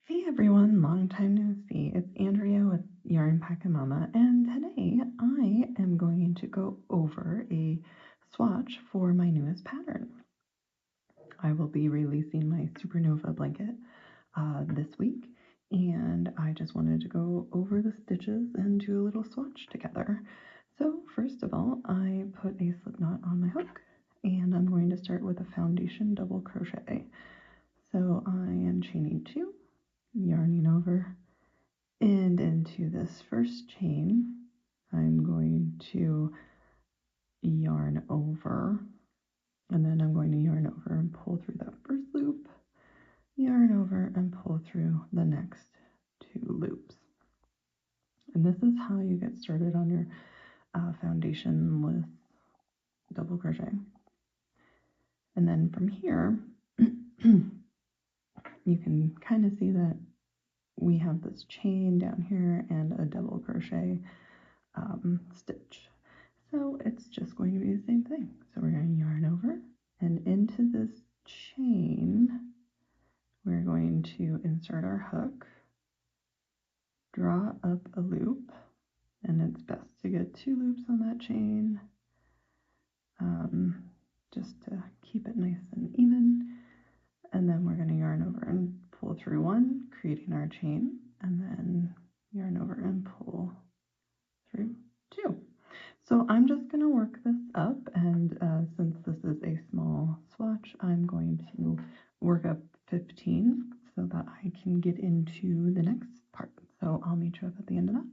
Hey everyone, long time no see. It's Andrea with Yarn Packin Mama, and today I am going to go over a swatch for my newest pattern. I will be releasing my Supernova Blanket this week, and I just wanted to go over the stitches and do a little swatch together. So first of all, I put a slip knot on my hook, and I'm going to start with a foundation double crochet. So I am chaining 2, yarning over, and into this first chain I'm going to yarn over, and then I'm going to yarn over and pull through that first loop, yarn over and pull through the next 2 loops. And this is how you get started on your foundation with double crochet. And then from here you can kind of see that we have this chain down here and a double crochet stitch. So it's just going to be the same thing. So we're going to yarn over, and into this chain we're going to insert our hook, draw up a loop, and it's best to get 2 loops on that chain, just to keep it nice and even. And then we're going to yarn over and pull through 1, creating our chain, and then yarn over and pull through 2. So I'm just going to work this up, and since this is a small swatch, I'm going to work up 15 so that I can get into the next part. So I'll meet you up at the end of that.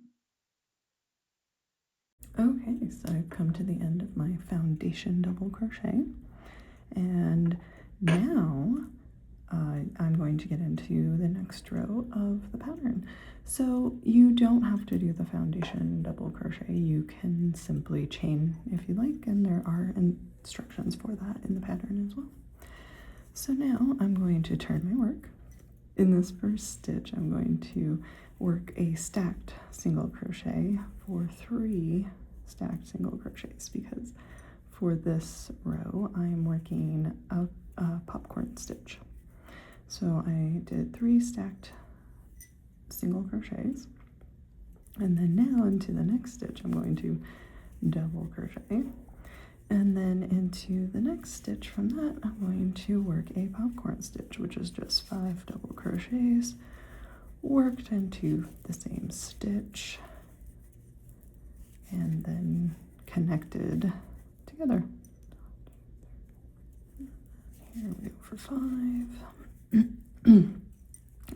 Okay, so I've come to the end of my foundation double crochet, and now I'm going to get into the next row of the pattern. So you don't have to do the foundation double crochet. You can simply chain if you like, and there are instructions for that in the pattern as well. So now I'm going to turn my work. In this first stitch, I'm going to work a stacked single crochet for 3 stacked single crochets, because for this row I'm working a popcorn stitch. So I did 3 stacked single crochets, and then now into the next stitch I'm going to double crochet, and then into the next stitch from that I'm going to work a popcorn stitch, which is just 5 double crochets worked into the same stitch and then connected together. Here we go for 5.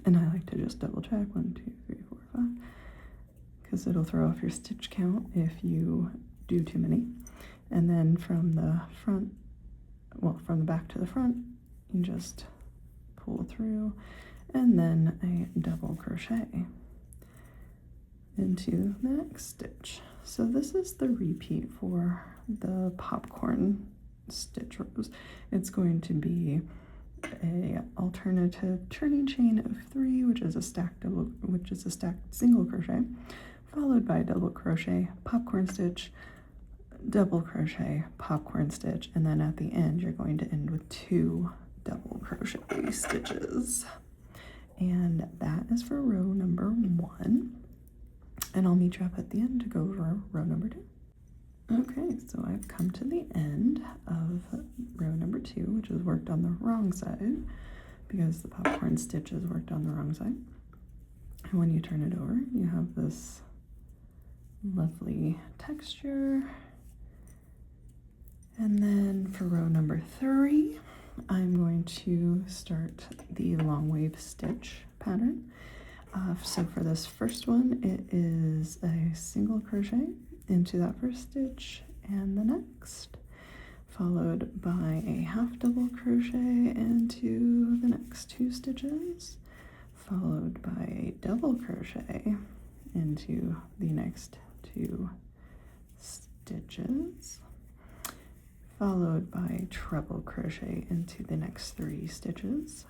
And I like to just double check 1, 2, 3, 4, 5, because it'll throw off your stitch count if you do too many. And then from the front, well, from the back to the front, you just pull through and then a double crochet into the next stitch. So this is the repeat for the popcorn stitch rows. It's going to be a alternative turning chain of 3, which is a stacked single crochet, followed by double crochet, popcorn stitch, double crochet, popcorn stitch, and then at the end you're going to end with 2 double crochet stitches. And that is for row number 1, and I'll meet you up at the end to go over row number 2. Okay, so I've come to the end of row number 2, which is worked on the wrong side because the popcorn stitch is worked on the wrong side. And when you turn it over, you have this lovely texture. And then for row number 3, I'm going to start the long wave stitch pattern. So for this first one, it is a single crochet into that first stitch and the next, followed by a half double crochet into the next 2 stitches, followed by a double crochet into the next 2 stitches, followed by treble crochet into the next 3 stitches,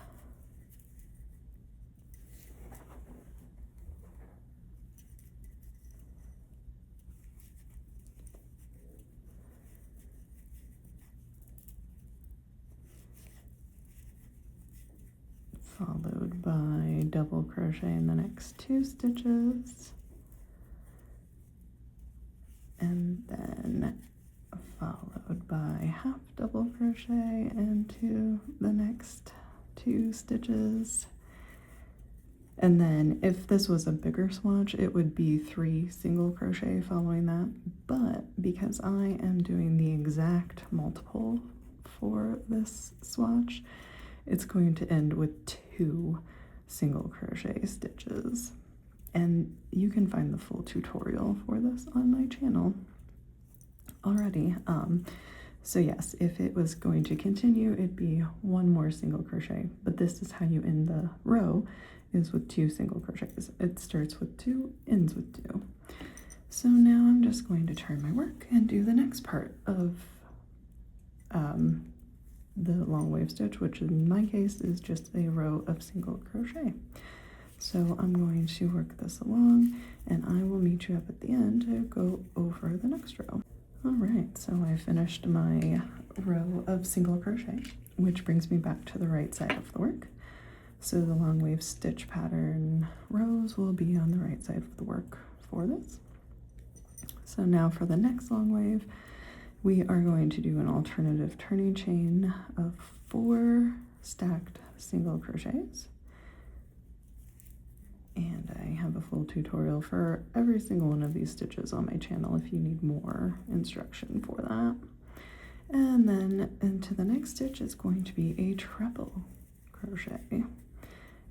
followed by double crochet in the next 2 stitches, and then followed by half double crochet into the next 2 stitches. And then if this was a bigger swatch, it would be 3 single crochet following that. But because I am doing the exact multiple for this swatch, it's going to end with 2 single crochet stitches. And you can find the full tutorial for this on my channel already. So yes, if it was going to continue, it'd be 1 more single crochet, but this is how you end the row, is with 2 single crochets. It starts with 2, ends with 2. So now I'm just going to turn my work and do the next part of the long wave stitch, which in my case is just a row of single crochet. So I'm going to work this along, and I will meet you up at the end to go over the next row. All right, so I finished my row of single crochet, which brings me back to the right side of the work. So the long wave stitch pattern rows will be on the right side of the work for this. So now for the next long wave, we are going to do an alternative turning chain of 4 stacked single crochets. And I have a full tutorial for every single one of these stitches on my channel if you need more instruction for that. And then into the next stitch is going to be a treble crochet,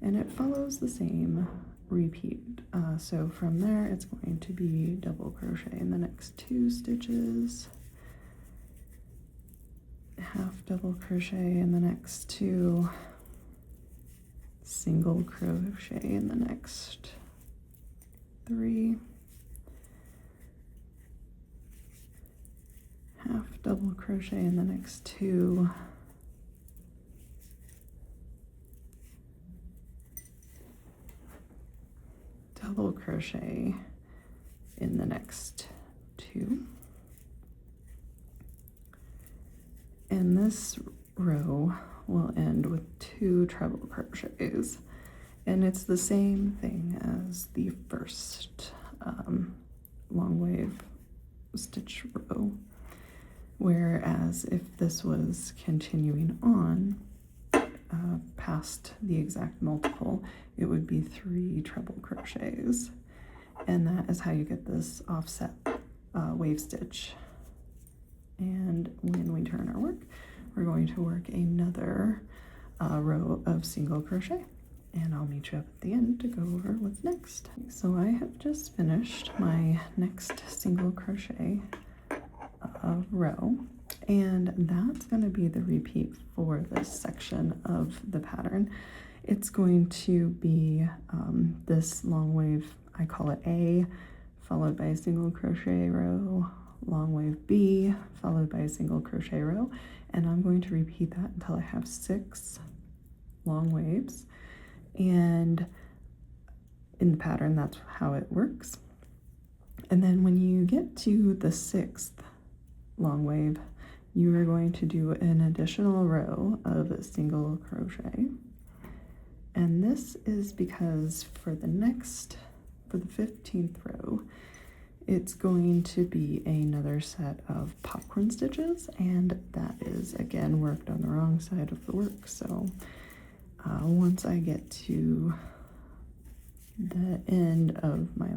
and it follows the same repeat. So from there it's going to be double crochet in the next 2 stitches, half double crochet in the next 2, single crochet in the next 3, half double crochet in the next 2, double crochet in the next 2, and this row will end with 2 treble crochets, and it's the same thing as the first long wave stitch row, whereas if this was continuing on past the exact multiple, it would be 3 treble crochets, and that is how you get this offset wave stitch. And when we turn our work, we're going to work another row of single crochet, and I'll meet you up at the end to go over what's next. So I have just finished my next single crochet row, and that's going to be the repeat for this section of the pattern. It's going to be this long wave, I call it A, followed by a single crochet row, long wave B, followed by a single crochet row, and I'm going to repeat that until I have 6 long waves. And in the pattern, that's how it works. And then when you get to the 6th long wave, you are going to do an additional row of single crochet. And this is because for the 15th row, it's going to be another set of popcorn stitches, and that is again worked on the wrong side of the work. So once I get to the end of my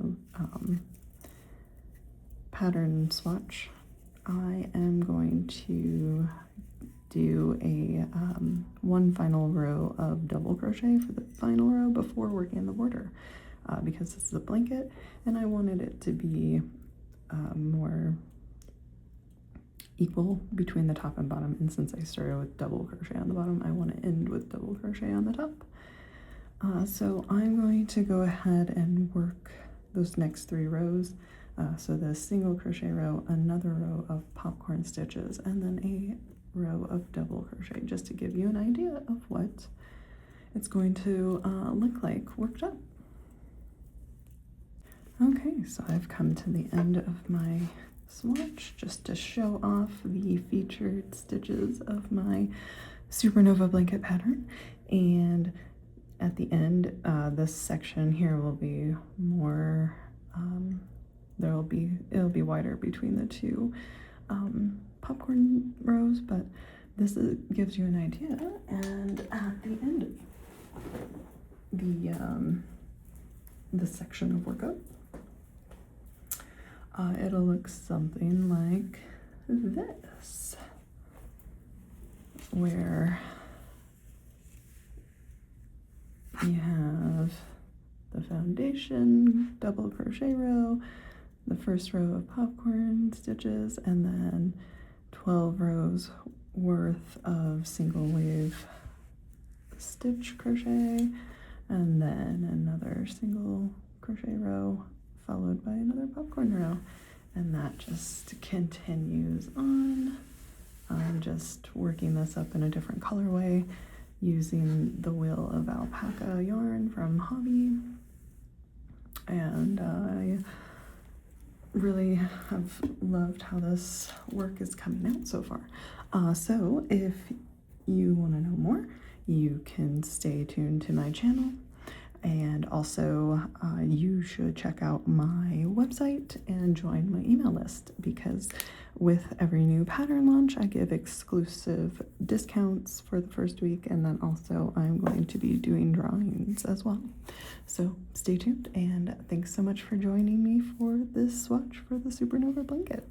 pattern swatch, I am going to do a one final row of double crochet for the final row before working the border, because this is a blanket and I wanted it to be more equal between the top and bottom, and since I started with double crochet on the bottom, I want to end with double crochet on the top. So I'm going to go ahead and work those next 3 rows. So the single crochet row, another row of popcorn stitches, and then a row of double crochet, just to give you an idea of what it's going to look like worked up. Okay, so I've come to the end of my swatch just to show off the featured stitches of my Supernova blanket pattern. And at the end, this section here will be more, it'll be wider between the two popcorn rows, but this gives you an idea. And at the end, the section of workup, it'll look something like this, where you have the foundation double crochet row, the first row of popcorn stitches, and then 12 rows worth of single wave stitch crochet, and then another single crochet row followed by another popcorn row, and that just continues on. I'm just working this up in a different colorway using the Wheel of Alpaca yarn from Hobby, and I really have loved how this work is coming out so far. So if you want to know more, you can stay tuned to my channel, and also you should check out my website and join my email list, because with every new pattern launch I give exclusive discounts for the first week, and then also I'm going to be doing drawings as well. So stay tuned, and thanks so much for joining me for this swatch for the Supernova Blanket.